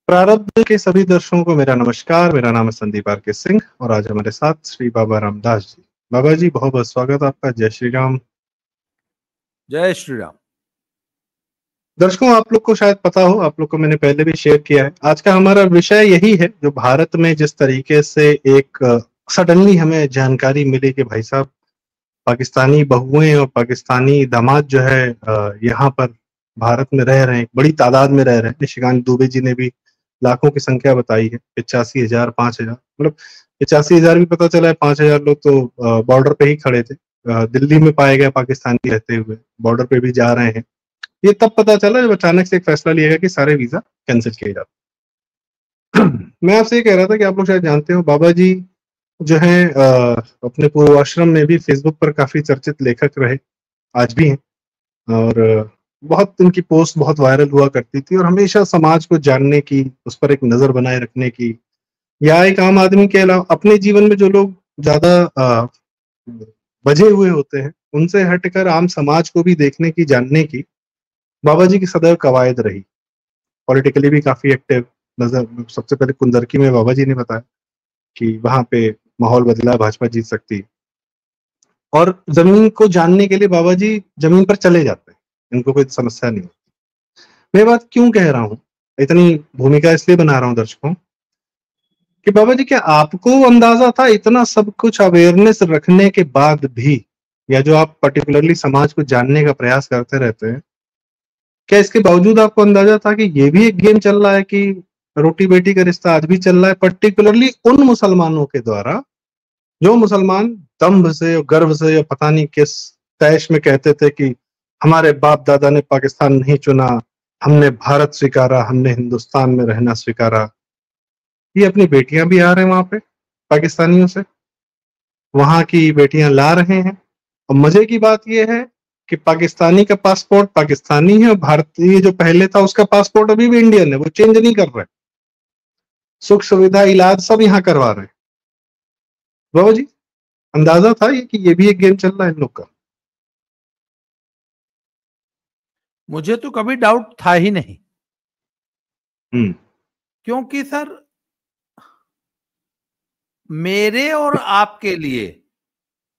प्रारब्ध के सभी दर्शकों को मेरा नमस्कार। मेरा नाम है संदीप आर के सिंह और आज हमारे साथ श्री बाबा रामदास जी। बाबा जी, बहुत बहुत स्वागत आपका। जय श्री राम। जय श्री राम। दर्शकों, आप लोग को शायद पता हो, आप लोग को मैंने पहले भी शेयर किया है। आज का हमारा विषय यही है, जो भारत में जिस तरीके से एक सडनली हमें जानकारी मिली कि भाई साहब पाकिस्तानी बहुएं और पाकिस्तानी दामाद जो है यहाँ पर भारत में रह रहे हैं, बड़ी तादाद में रह रहे हैं। निशिकांत दुबे जी ने भी लाखों की संख्या बताई है, 85,000, 5,000, मतलब 85,000 भी पता चला है, 5,000 लोग तो बॉर्डर पे ही खड़े थे। दिल्ली में पाए गए पाकिस्तानी रहते हुए, बॉर्डर पे भी जा रहे हैं। ये तब पता चला जब अचानक से एक फैसला लिया गया कि सारे वीजा कैंसिल किए जाते। मैं आपसे ये कह रहा था कि आप लोग शायद जानते हो, बाबा जी जो है अपने पूर्वाश्रम में भी फेसबुक पर काफी चर्चित लेखक रहे, आज भी हैं। और बहुत उनकी पोस्ट बहुत वायरल हुआ करती थी और हमेशा समाज को जानने की, उस पर एक नजर बनाए रखने की, या एक आम आदमी के अलावा अपने जीवन में जो लोग ज्यादा बझे हुए होते हैं उनसे हटकर आम समाज को भी देखने की, जानने की बाबा जी की सदैव कवायद रही। पॉलिटिकली भी काफी एक्टिव नजर। सबसे पहले कुंदरकी में बाबा जी ने बताया कि वहां पे माहौल बदला, भाजपा जीत सकती है। और जमीन को जानने के लिए बाबा जी जमीन पर चले जाते हैं, इनको कोई समस्या नहीं होती। मैं बात क्यों कह रहा हूँ, इतनी भूमिका इसलिए बना रहा हूँ दर्शकों कि बाबा जी, क्या आपको अंदाजा था इतना सब कुछ अवेयरनेस रखने के बाद भी, या जो आप पर्टिकुलरली समाज को जानने का प्रयास करते रहते हैं, क्या इसके बावजूद आपको अंदाजा था कि ये भी एक गेम चल रहा है, कि रोटी बेटी का रिश्ता आज भी चल रहा है, पर्टिकुलरली उन मुसलमानों के द्वारा जो मुसलमान दंभ से और गर्व से या पता नहीं किस तैश में कहते थे कि हमारे बाप दादा ने पाकिस्तान नहीं चुना, हमने भारत स्वीकारा, हमने हिंदुस्तान में रहना स्वीकारा। ये अपनी बेटियां भी आ रहे हैं वहां पे पाकिस्तानियों से, वहां की बेटियां ला रहे हैं। और मजे की बात यह है कि पाकिस्तानी का पासपोर्ट पाकिस्तानी है और भारतीय जो पहले था उसका पासपोर्ट अभी भी इंडियन है, वो चेंज नहीं कर रहे। सुख सुविधा, इलाज सब यहाँ करवा रहे हैं। बाबा जी, अंदाजा था ये कि ये भी एक गेम चल रहा है इन लोग का? मुझे तो कभी डाउट था ही नहीं। क्योंकि सर, मेरे और आपके लिए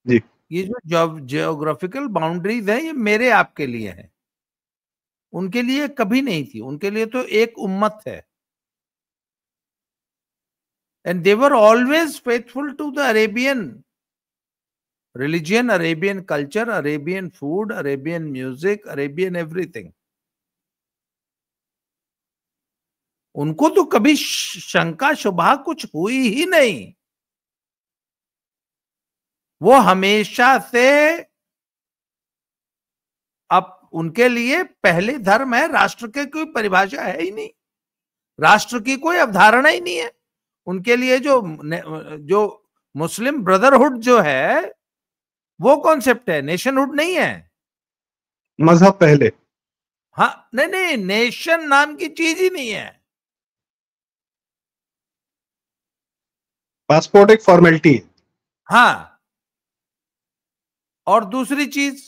जी, ये जो जियोग्राफिकल बाउंड्रीज है, ये मेरे आपके लिए है, उनके लिए कभी नहीं थी। उनके लिए तो एक उम्मत है। And they were always faithful to the Arabian religion, Arabian culture, Arabian food, Arabian music, Arabian everything. उनको तो कभी शंका शुभा कुछ हुई ही नहीं। वो हमेशा से, अब उनके लिए पहले धर्म है, राष्ट्र की कोई परिभाषा है ही नहीं, राष्ट्र की कोई अवधारणा ही नहीं है उनके लिए। जो मुस्लिम ब्रदरहुड जो है वो कॉन्सेप्ट है, नेशनहुड नहीं है। मजहब पहले। हाँ, नहीं, नेशन नाम की चीज ही नहीं है। पासपोर्ट एक फॉर्मेलिटी है। हाँ, और दूसरी चीज,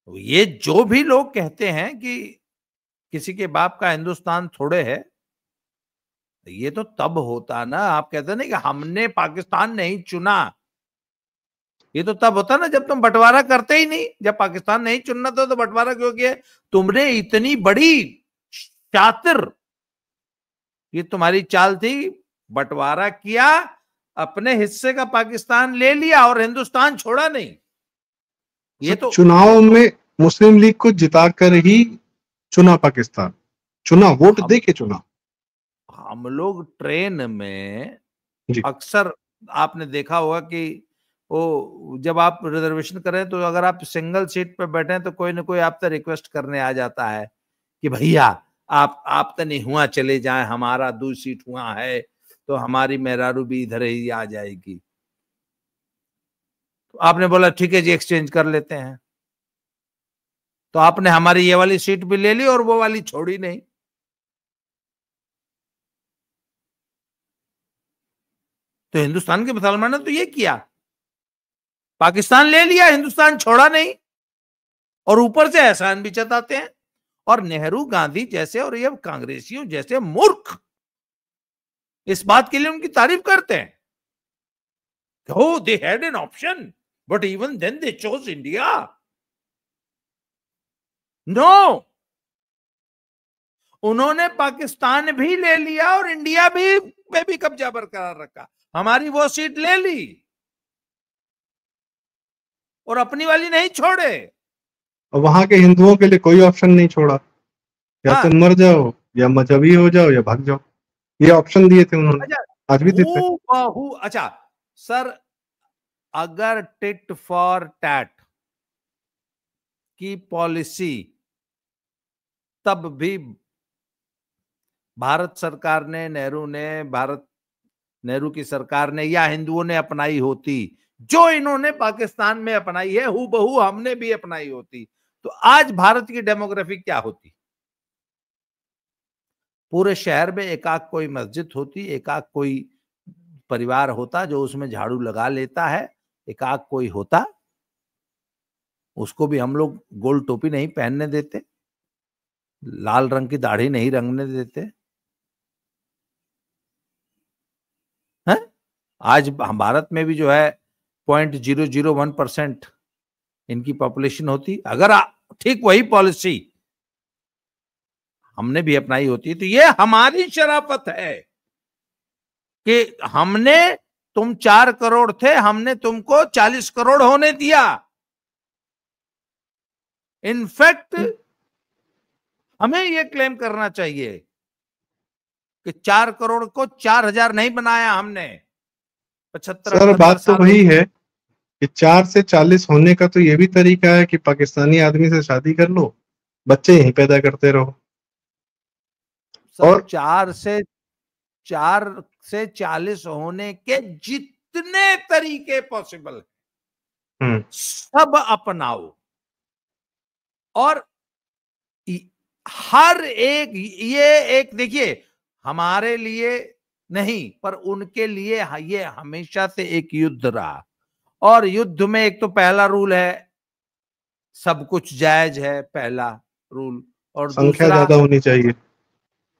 ये जो भी लोग कहते हैं कि किसी के बाप का हिंदुस्तान थोड़े है, ये तो तब होता ना, आप कहते ना कि हमने पाकिस्तान नहीं चुना, ये तो तब होता ना जब तुम बंटवारा करते ही नहीं। जब पाकिस्तान नहीं चुनना तो बंटवारा क्यों किया? तुमने इतनी बड़ी शातिर, ये तुम्हारी चाल थी, बंटवारा किया, अपने हिस्से का पाकिस्तान ले लिया और हिंदुस्तान छोड़ा नहीं। ये तो चुनाव में मुस्लिम लीग को जिताकर ही चुना पाकिस्तान, चुना, वोट दे के चुना। हम लोग ट्रेन में अक्सर आपने देखा होगा कि वो जब आप रिजर्वेशन करें तो अगर आप सिंगल सीट पर बैठे हैं तो कोई ना कोई आपसे रिक्वेस्ट करने आ जाता है कि भैया आप तो नहीं हुआ चले जाएं, हमारा 2 सीट हुआ है तो हमारी मेहरारू भी इधर ही आ जाएगी। तो आपने बोला ठीक है जी, एक्सचेंज कर लेते हैं। तो आपने हमारी ये वाली सीट भी ले ली और वो वाली छोड़ी नहीं। तो हिंदुस्तान के मुसलमानों ने तो ये किया, पाकिस्तान ले लिया, हिंदुस्तान छोड़ा नहीं, और ऊपर से एहसान भी जताते हैं। और नेहरू गांधी जैसे और ये कांग्रेसियों जैसे मूर्ख इस बात के लिए उनकी तारीफ करते हैं, oh they had an option but even then they chose India. No, उन्होंने पाकिस्तान भी ले लिया और इंडिया भी पे भी कब्जा बरकरार रखा, हमारी वो सीट ले ली और अपनी वाली नहीं छोड़े। और वहां के हिंदुओं के लिए कोई ऑप्शन नहीं छोड़ा, या हाँ, तुम मर जाओ या मजहबी हो जाओ या भाग जाओ, ये ऑप्शन दिए थे उन्होंने, आज भी देते हैं। अच्छा सर, अगर टिट फॉर टैट की पॉलिसी तब भी भारत सरकार ने, नेहरू की सरकार ने या हिंदुओं ने अपनाई होती, जो इन्होंने पाकिस्तान में अपनाई है हूबहू हमने भी अपनाई होती, तो आज भारत की डेमोग्राफी क्या होती? पूरे शहर में एकाक कोई मस्जिद होती, एकाक कोई परिवार होता जो उसमें झाड़ू लगा लेता है, एकाक कोई होता, उसको भी हम लोग गोल टोपी नहीं पहनने देते, लाल रंग की दाढ़ी नहीं रंगने देते हैं। आज भारत में भी जो है 0.001% इनकी पॉपुलेशन होती, अगर ठीक वही पॉलिसी हमने भी अपनाई होती, तो ये हमारी शराफत है कि हमने, तुम 4 करोड़ थे, हमने तुमको 40 करोड़ होने दिया। इनफैक्ट हमें यह क्लेम करना चाहिए कि 4 करोड़ को 4,000 नहीं बनाया हमने। 75 सर बात तो वही है कि 4 से 40 होने का तो ये भी तरीका है कि पाकिस्तानी आदमी से शादी कर लो, बच्चे यहीं पैदा करते रहो। और 4 से 40 होने के जितने तरीके पॉसिबल है सब अपनाओ, और हर एक, ये एक देखिए हमारे लिए नहीं पर उनके लिए ये हमेशा से एक युद्ध रहा, और युद्ध में एक तो पहला रूल है सब कुछ जायज है, पहला रूल, और संख्या ज्यादा होनी चाहिए।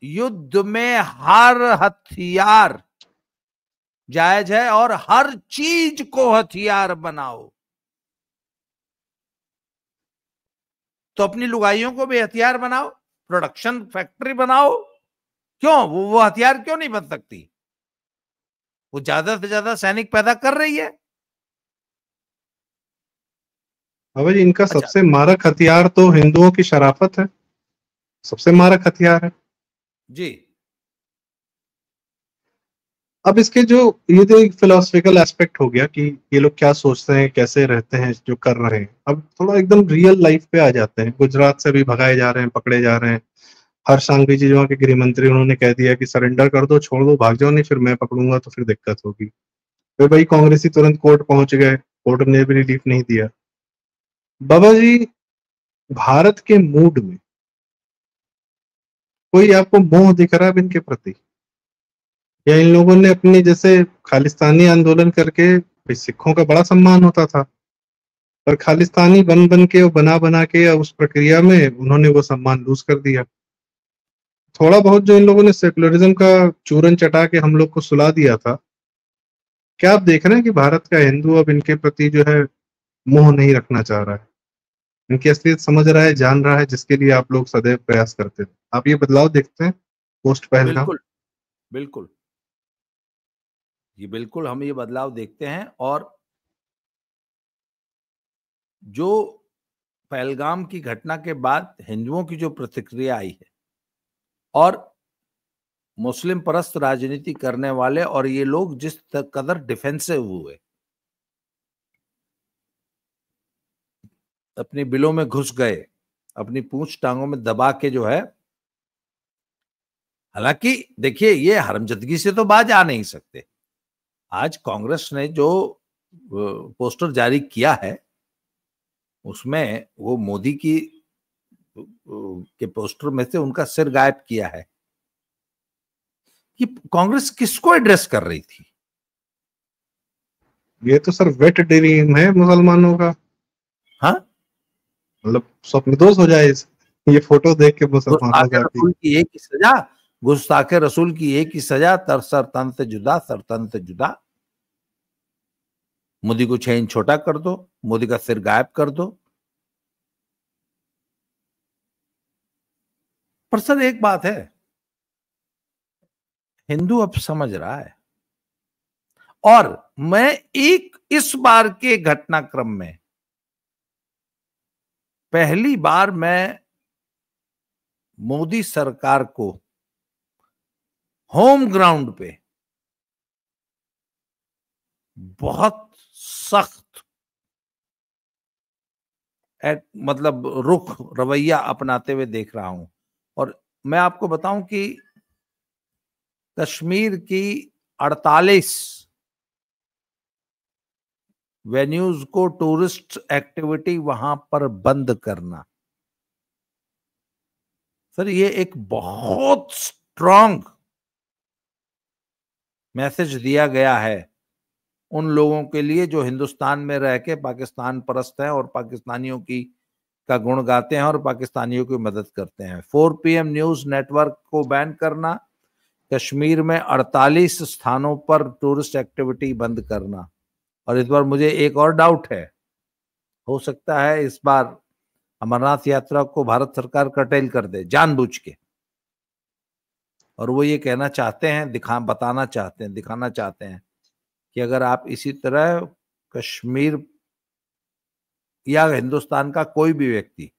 युद्ध में हर हथियार जायज है और हर चीज को हथियार बनाओ। तो अपनी लुगाइयों को भी हथियार बनाओ, प्रोडक्शन फैक्ट्री बनाओ। क्यों वो हथियार क्यों नहीं बन सकती? वो ज्यादा से ज्यादा सैनिक पैदा कर रही है। भाई इनका सबसे मारक हथियार तो हिंदुओं की शराफत है, सबसे मारक हथियार है जी। अब इसके जो ये तो एक फिलोसफिकल एस्पेक्ट हो गया कि ये लोग क्या सोचते हैं, कैसे रहते हैं, जो कर रहे हैं। अब थोड़ा एकदम रियल लाइफ पे आ जाते हैं। गुजरात से भी भगाए जा रहे हैं, पकड़े जा रहे हैं। हर्ष संघवी जी जो के गृह मंत्री, उन्होंने कह दिया कि सरेंडर कर दो, छोड़ दो, भाग जाओ, नहीं फिर मैं पकड़ूंगा तो फिर दिक्कत होगी। फिर भाई कांग्रेसी तुरंत कोर्ट पहुंच गए, कोर्ट ने भी रिलीफ नहीं दिया। बाबा जी भारत के मूड में कोई आपको मोह दिख रहा है इनके प्रति, या इन लोगों ने अपनी जैसे खालिस्तानी आंदोलन करके, सिखों का बड़ा सम्मान होता था, पर खालिस्तानी बन बन के और बना बना के उस प्रक्रिया में उन्होंने वो सम्मान लूज कर दिया। थोड़ा बहुत जो इन लोगों ने सेकुलरिज्म का चूरन चटा के हम लोग को सुला दिया था, क्या आप देख रहे हैं कि भारत का हिंदू अब इनके प्रति जो है मोह नहीं रखना चाह रहा है, इनकी असलियत समझ रहा है, जान रहा है, जिसके लिए आप लोग सदैव प्रयास करते थे। आप ये बदलाव देखते हैं पोस्ट पहलगाम? बिल्कुल बिल्कुल, ये बिल्कुल हम ये बदलाव देखते हैं। और जो पहलगाम की घटना के बाद हिंदुओं की जो प्रतिक्रिया आई है, और मुस्लिम परस्त राजनीति करने वाले और ये लोग जिस कदर डिफेंसिव हुए, अपनी बिलों में घुस गए, अपनी पूंछ टांगों में दबा के जो है, हालांकि देखिए ये हरमजदगी से तो बाज आ नहीं सकते। आज कांग्रेस ने जो पोस्टर जारी किया है उसमें वो मोदी की के पोस्टर में से उनका सिर गायब किया है। कि कांग्रेस किसको एड्रेस कर रही थी? ये तो सर वेट ड्रीम है मुसलमानों का। हाँ, मतलब स्वप्नदोष हो जाए इसे। ये फोटो देख के मुसलमानों गुस्ताखे का कि रसूल की एक ही सजा, गुस्ताखे रसूल की एक ही सजा, सर तन से जुदा, सर तन से जुदा। मोदी को 6 इंच छोटा कर दो, मोदी का सिर गायब कर दो। पर सर एक बात है, हिंदू अब समझ रहा है, और मैं इस बार के घटनाक्रम में पहली बार मैं मोदी सरकार को होम ग्राउंड पे बहुत सख्त मतलब रुख रवैया अपनाते हुए देख रहा हूं। और मैं आपको बताऊं कि कश्मीर की 48 वेन्यूज को टूरिस्ट एक्टिविटी वहां पर बंद करना, सर ये एक बहुत स्ट्रांग मैसेज दिया गया है उन लोगों के लिए जो हिंदुस्तान में रह के पाकिस्तान परस्त हैं और पाकिस्तानियों की का गुण गाते हैं और पाकिस्तानियों की मदद करते हैं। 4 PM न्यूज नेटवर्क को बैन करना, कश्मीर में 48 स्थानों पर टूरिस्ट एक्टिविटी बंद करना। और इस बार मुझे एक और डाउट है, हो सकता है इस बार अमरनाथ यात्रा को भारत सरकार कर्टेल कर दे जानबूझ के, और वो ये कहना चाहते हैं, दिखाना चाहते हैं कि अगर आप इसी तरह कश्मीर या हिंदुस्तान का कोई भी व्यक्ति,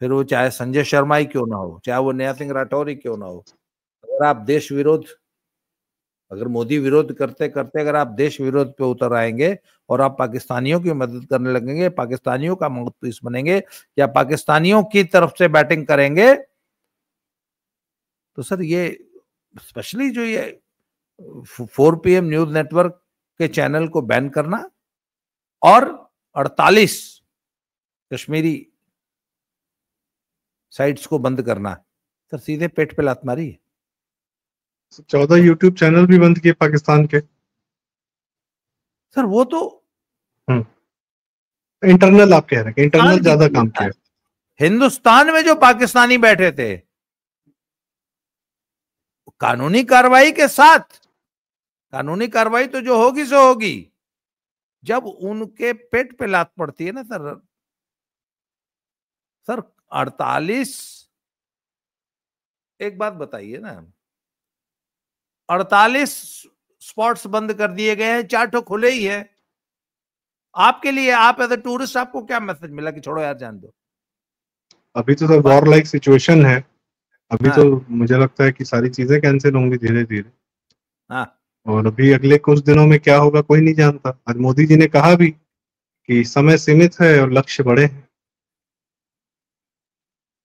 फिर वो चाहे संजय शर्मा ही क्यों ना हो, चाहे वो नया सिंह राठौर ही क्यों ना हो, अगर आप देश विरोध, अगर मोदी विरोध करते करते अगर आप देश विरोध पे उतर आएंगे और आप पाकिस्तानियों की मदद करने लगेंगे, पाकिस्तानियों का माउथपीस बनेंगे या पाकिस्तानियों की तरफ से बैटिंग करेंगे, तो सर ये स्पेशली जो ये 4 PM न्यूज नेटवर्क के चैनल को बैन करना और 48 कश्मीरी साइट्स को बंद करना, सर सीधे पेट पे लात मारी है। 14 यूट्यूब चैनल भी बंद किए पाकिस्तान के। सर वो तो इंटरनल आप कह रहे हैं, इंटरनल ज्यादा काम किया। हिंदुस्तान में जो पाकिस्तानी बैठे थे, कानूनी कार्रवाई के साथ, कानूनी कार्रवाई तो जो होगी सो होगी, जब उनके पेट पे लात पड़ती है ना सर 48, एक बात बताइए ना, 48 स्पॉट्स बंद कर दिए गए हैं, 4 ठो खुले ही है। आपके लिए, आप एज ए टूरिस्ट, आपको क्या मैसेज मिला कि छोड़ो यार जान दो? अभी तो सर वॉर लाइक सिचुएशन है, अभी हाँ, तो मुझे लगता है कि सारी चीजें कैंसिल होंगी धीरे धीरे। हाँ, और अभी अगले कुछ दिनों में क्या होगा कोई नहीं जानता। आज मोदी जी ने कहा भी कि समय सीमित है और लक्ष्य बड़े हैं,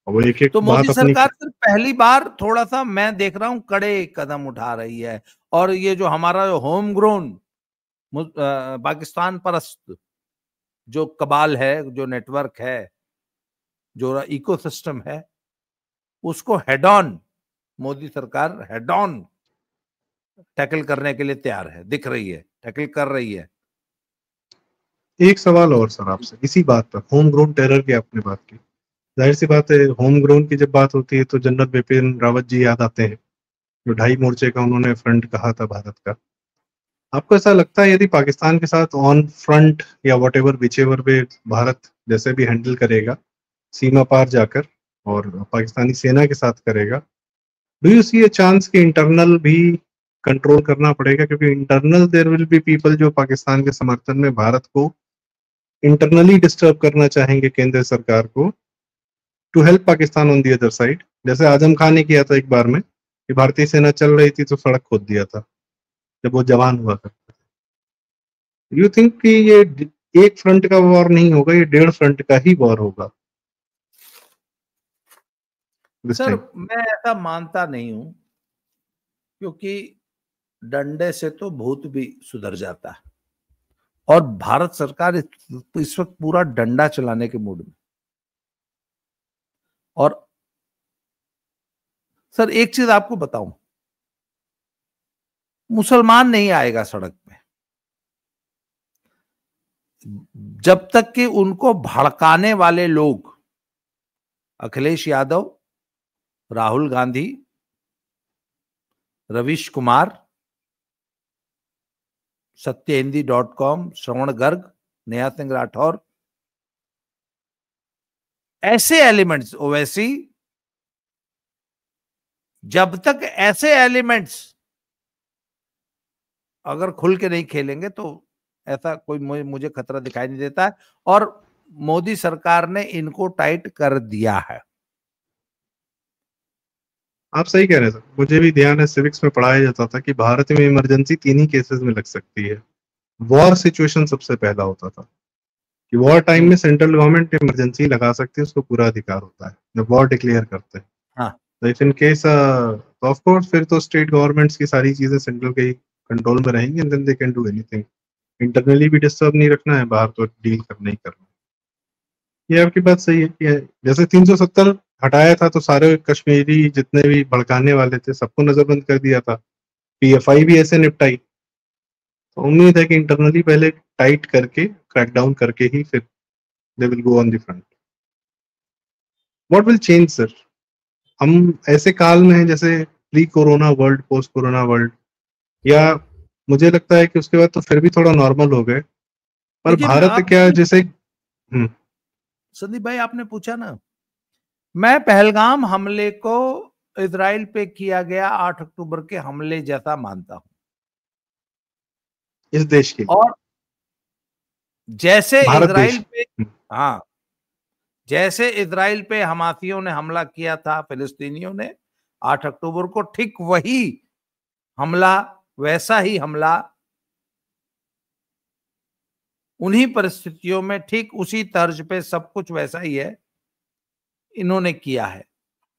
और वो एक एक तो बात मोदी अपनी। सरकार सिर्फ पहली बार थोड़ा सा मैं देख रहा हूं कड़े कदम उठा रही है, और ये जो हमारा होम ग्रोन पाकिस्तान परस्त जो कबाल है, जो नेटवर्क है, जो इकोसिस्टम है, उसको हेड ऑन मोदी सरकार हेड ऑन टैकल करने के लिए तैयार है, दिख रही है, टैकल कर रही है। एक सवाल और सर आपसे इसी बात पर, होम ग्रोन टेरर की आपने बात की, जाहिर सी बात है होम ग्रोन की जब बात होती है तो जनरल बिपिन रावत जी याद आते हैं, जो 2.5 मोर्चे का उन्होंने फ्रंट कहा था भारत का। आपको ऐसा लगता है यदि पाकिस्तान के साथ ऑन फ्रंट या वट एवर विच एवर वे भारत जैसे भी हैंडल करेगा सीमा पार जाकर और पाकिस्तानी सेना के साथ करेगा, do you see a chance कि इंटरनल भी कंट्रोल करना पड़ेगा? क्योंकि internal there will be people जो पाकिस्तान के समर्थन में भारत को इंटरनली डिस्टर्ब करना चाहेंगे केंद्र सरकार को, to help Pakistan on the other side, जैसे आजम खान ने किया था एक बार में कि भारतीय सेना चल रही थी तो सड़क खोद दिया था जब वो जवान हुआ करता था। यू थिंक कि ये एक फ्रंट का वॉर नहीं होगा, ये 1.5 फ्रंट का ही वॉर होगा दिस सर टाइम? मैं ऐसा मानता नहीं हूं, क्योंकि डंडे से तो भूत भी सुधर जाता है, और भारत सरकार इस वक्त पूरा डंडा चलाने के मूड में। और सर एक चीज आपको बताऊं, मुसलमान नहीं आएगा सड़क पे जब तक कि उनको भड़काने वाले लोग अखिलेश यादव, राहुल गांधी, रवीश कुमार, सत्यहिंदी.com, श्रवण गर्ग, नेहा सिंह राठौर, ऐसे एलिमेंट्स, ओवैसी, जब तक ऐसे एलिमेंट्स अगर खुल के नहीं खेलेंगे तो ऐसा कोई मुझे खतरा दिखाई नहीं देता है। और मोदी सरकार ने इनको टाइट कर दिया है। आप सही कह रहे हैं सर, मुझे भी ध्यान है, सिविक्स में पढ़ाया जाता था कि भारत में इमरजेंसी 3 ही केसेस में लग सकती है। वॉर सिचुएशन सबसे पहला होता था कि वॉर टाइम में सेंट्रल गवर्नमेंट इमरजेंसी लगा सकती है, उसको पूरा अधिकार होता है जब वॉर डिक्लेयर करते हैं। हाँ। तो if in case of course फिर तो स्टेट गवर्नमेंट्स की सारी चीजें सेंट्रल के कंट्रोल में रहेंगी and then they can do anything. Internally भी डिस्टर्ब नहीं रखना है, बाहर तो डील करना ही करना है। ये आपकी बात सही है कि जैसे 370 हटाया था तो सारे कश्मीरी जितने भी भड़काने वाले थे सबको नजरबंद कर दिया था। पीएफआई भी ऐसे निपटाई। तो उम्मीद है कि इंटरनली पहले टाइट करके क्रैकडाउन करके ही फिर they will go on the front. What will change sir? हम ऐसे काल में हैं जैसे pre corona world, post corona world, या मुझे लगता है कि उसके बाद तो फिर भी थोड़ा नॉर्मल हो गए, पर देखिए भारत आप क्या जैसे संदीप भाई आपने पूछा ना, मैं पहलगाम हमले को इजराइल पे किया गया 8 अक्टूबर के हमले जैसा मानता हूं। इस देश के और जैसे भारत इजराइल देश। पे, हाँ, जैसे इजराइल पे हमासियों ने हमला किया था फिलिस्तीनियों ने 8 अक्टूबर को, ठीक वही हमला, वैसा ही हमला उन्हीं परिस्थितियों में, ठीक उसी तर्ज पे सब कुछ वैसा ही है, इन्होंने किया है।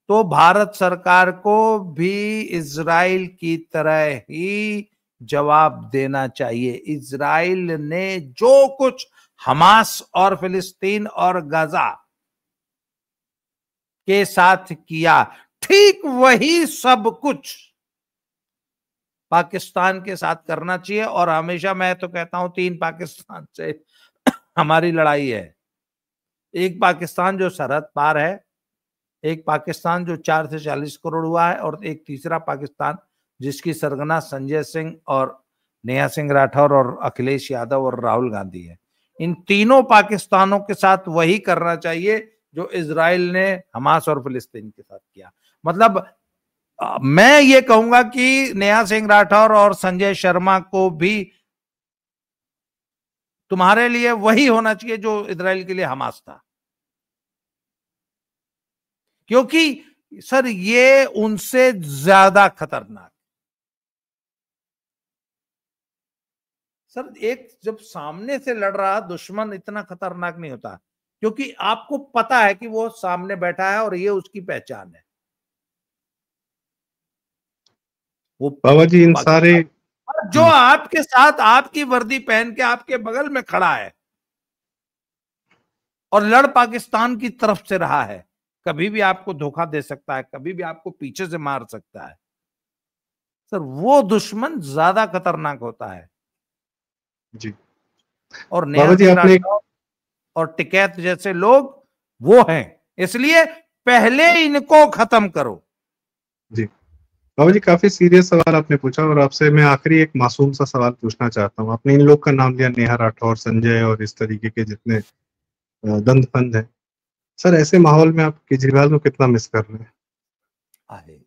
तो भारत सरकार को भी इजराइल की तरह ही जवाब देना चाहिए। इजराइल ने जो कुछ हमास और फिलिस्तीन और गाजा के साथ किया, ठीक वही सब कुछ पाकिस्तान के साथ करना चाहिए। और हमेशा मैं तो कहता हूं 3 पाकिस्तान से हमारी लड़ाई है। एक पाकिस्तान जो सरहद पार है, एक पाकिस्तान जो 4 से 40 करोड़ हुआ है, और एक तीसरा पाकिस्तान जिसकी सरगना संजय सिंह और नेहा सिंह राठौर और अखिलेश यादव और राहुल गांधी है। इन तीनों पाकिस्तानों के साथ वही करना चाहिए जो इजराइल ने हमास और फिलिस्तीन के साथ किया। मतलब मैं ये कहूंगा कि नेहा सिंह राठौर और संजय शर्मा को भी तुम्हारे लिए वही होना चाहिए जो इजराइल के लिए हमास था, क्योंकि सर ये उनसे ज्यादा खतरनाक। सर एक जब सामने से लड़ रहा दुश्मन इतना खतरनाक नहीं होता, क्योंकि आपको पता है कि वो सामने बैठा है और ये उसकी पहचान है। वो बाबा जी इन सारे जो आपके साथ आपकी वर्दी पहन के आपके बगल में खड़ा है और लड़ पाकिस्तान की तरफ से रहा है, कभी भी आपको धोखा दे सकता है, कभी भी आपको पीछे से मार सकता है। सर वो दुश्मन ज्यादा खतरनाक होता है। जी और नेहा बाबा जी सिंह आपने राठौर और टिकैत जैसे लोग वो हैं, इसलिए पहले इनको खत्म करो। जी बाबा जी काफी सीरियस सवाल आपने पूछा, और आपसे मैं आखिरी एक मासूम सा सवाल पूछना चाहता हूँ। आपने इन लोग का नाम लिया, नेहा राठौर, संजय और इस तरीके के जितने दंड फंद है, सर ऐसे माहौल में आप केजरीवाल को कितना मिस कर रहे हैं? आहे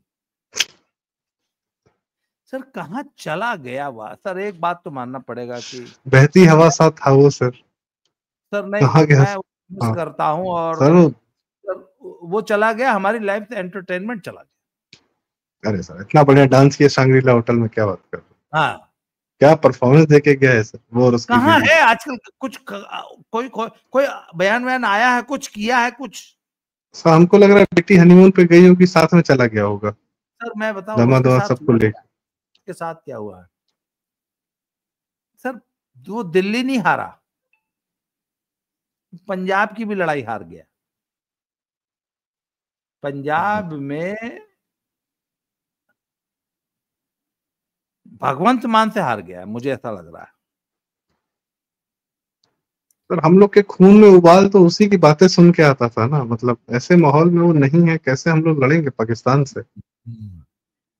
सर कहाँ चला गया वह? सर एक बात तो मानना पड़ेगा कि बहती हवा सा था वो सर, सर नहीं, कहाँ गया? मैं मिस हाँ करता हूं। और सर सर वो चला गया, हमारी लाइफ से एंटरटेनमेंट चला गया। अरे सर इतना बढ़िया डांस किया शांग्रीला होटल में, क्या बात कर रहे हैं? हाँ, क्या परफॉर्मेंस देके गया है सर वो और उसकी कहाँ बीवी। है आजकल? कुछ कोई बयान वयान आया है, कुछ किया है कुछ? सर हमको लग रहा है बेटी हनीमून पे गई होगी, साथ में चला गया होगा, सर मैं बताऊं दामाद उसके वामाद साथ सबको हुआ ले। क्या? उसके साथ क्या हुआ है सर? वो दिल्ली नहीं हारा, पंजाब की भी लड़ाई हार गया। पंजाब में भगवंत मान से हार गया, मुझे ऐसा लग रहा है। सर हम लोग के खून में उबाल तो उसी की बातें सुन के आता था ना, मतलब ऐसे माहौल में वो नहीं है, कैसे हम लोग लड़ेंगे पाकिस्तान से।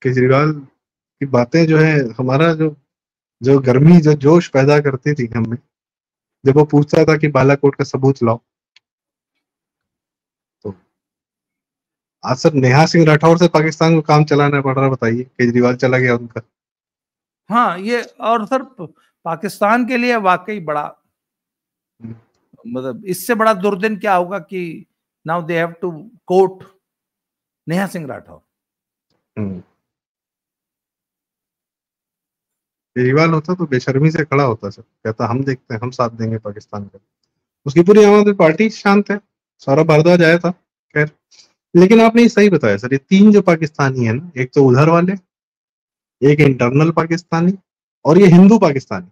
केजरीवाल की बातें जो है, हमारा जो जो गर्मी, जो जोश पैदा करती थी हमें, जब वो पूछता था कि बालाकोट का सबूत लाओ, तो आज सर नेहा सिंह राठौर से पाकिस्तान को काम चलाना पड़ रहा है, बताइए, केजरीवाल चला गया उनका। हाँ, ये और सर पाकिस्तान के लिए वाकई बड़ा, मतलब इससे बड़ा दुर्दिन क्या होगा कि now they have to quote Neha Singh Rathore. Kejriwal होता तो बेशर्मी से खड़ा होता सर, कहता हम देखते हैं, हम साथ देंगे पाकिस्तान का। उसकी पूरी आम आदमी पार्टी शांत है, सौरभ भारद्वाज आया था, खैर। लेकिन आपने ये सही बताया सर, ये तीन जो पाकिस्तानी है ना, एक तो उधर वाले, एक इंटरनल पाकिस्तानी, और ये हिंदू पाकिस्तानी।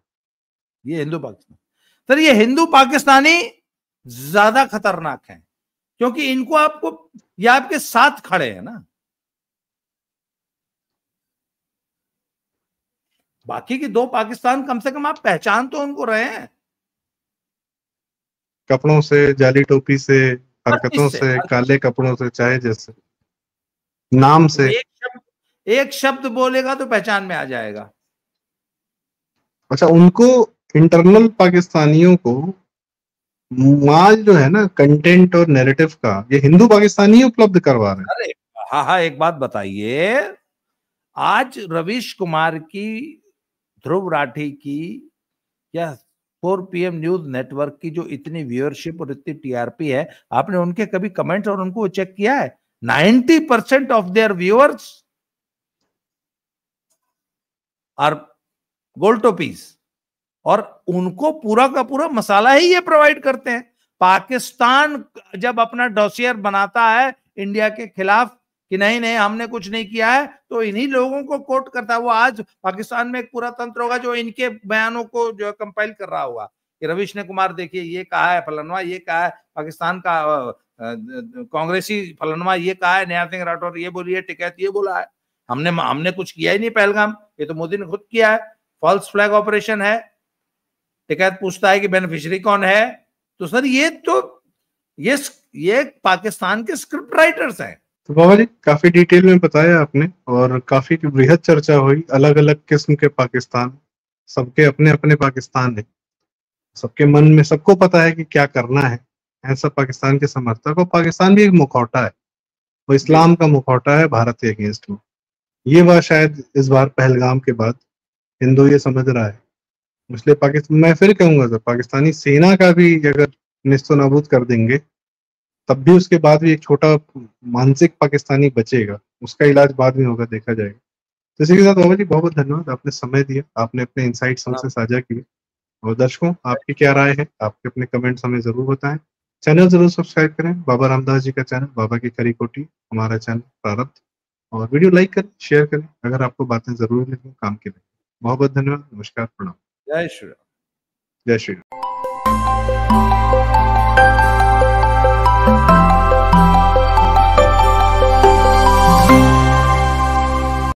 ये हिंदू पाकिस्तानी सर, ये हिंदू पाकिस्तानी ज्यादा खतरनाक है, क्योंकि इनको आपको, ये आपके साथ खड़े हैं ना। बाकी की दो पाकिस्तान कम से कम आप पहचान तो उनको रहे हैं, कपड़ों से, जाली टोपी से, हरकतों से, काले कपड़ों से, चाहे जैसे नाम से, एक शब्द बोलेगा तो पहचान में आ जाएगा। अच्छा, उनको इंटरनल पाकिस्तानियों को माल जो है ना, कंटेंट और नैरेटिव का, ये हिंदू पाकिस्तानी उपलब्ध करवा रहे हैं। अरे हाँ, एक बात बताइए, आज रवीश कुमार की, ध्रुव राठी की, या 4 PM न्यूज नेटवर्क की जो इतनी व्यूअरशिप और इतनी टीआरपी है, आपने उनके कभी कमेंट्स और उनको चेक किया है? 90% of their viewers are gold topees, और उनको पूरा का पूरा मसाला ही ये प्रोवाइड करते हैं। पाकिस्तान जब अपना डॉसियर बनाता है इंडिया के खिलाफ कि नहीं नहीं हमने कुछ नहीं किया है, तो इन्हीं लोगों को कोट करता है। वो आज पाकिस्तान में एक पूरा तंत्र होगा जो इनके बयानों को जो कंपाइल कर रहा होगा कि रवीश ने कुमार देखिए ये कहा है, फलनवा ये कहा है, पाकिस्तान का कांग्रेसी फलनवा ये कहा है, नेहा सिंह राठौर ये बोली है, टिकैत ये बोला है। हमने कुछ किया ही नहीं पहलगाम, ये तो मोदी ने खुद किया है। फॉल्स फ्लैग ऑपरेशन है, टिकैत पूछता है कि बेनिफिशियरी कौन है। तो सर ये पाकिस्तान के स्क्रिप्ट राइटर्स हैं। तो बाबा जी काफी डिटेल में बताया आपने, और काफी बृहद चर्चा हुई, अलग अलग किस्म के पाकिस्तान, सबके अपने अपने पाकिस्तान है, सबके मन में सबको पता है कि क्या करना है। ऐसा पाकिस्तान के समर्थक, और पाकिस्तान भी एक मुखौटा है, वो इस्लाम का मुखौटा है भारत के अगेंस्ट में। ये बात शायद इस बार पहलगाम के बाद हिंदू ये समझ रहा है। इसलिए पाकिस्तान, मैं फिर कहूंगा सर, पाकिस्तानी सेना का भी अगर निस्तो नाबूद कर देंगे, तब भी उसके बाद भी एक छोटा मानसिक पाकिस्तानी बचेगा, उसका इलाज बाद में होगा, देखा जाएगा। तो इसी के साथ बाबा जी बहुत बहुत धन्यवाद, आपने समय दिया, आपने अपने इंसाइट्स हमसे साझा किए। और दर्शकों, आपकी क्या राय है, आपके अपने कमेंट्स हमें जरूर बताएं। चैनल जरूर सब्सक्राइब करें, बाबा रामदास जी का चैनल, बाबा की खरी कोटी, हमारा चैनल प्रारब्ध। और वीडियो लाइक करें, शेयर करें, अगर आपको बातें जरूर लगी, काम के लिए। बहुत बहुत धन्यवाद, नमस्कार, प्रणाम, जय श्री राम। जय श्री राम।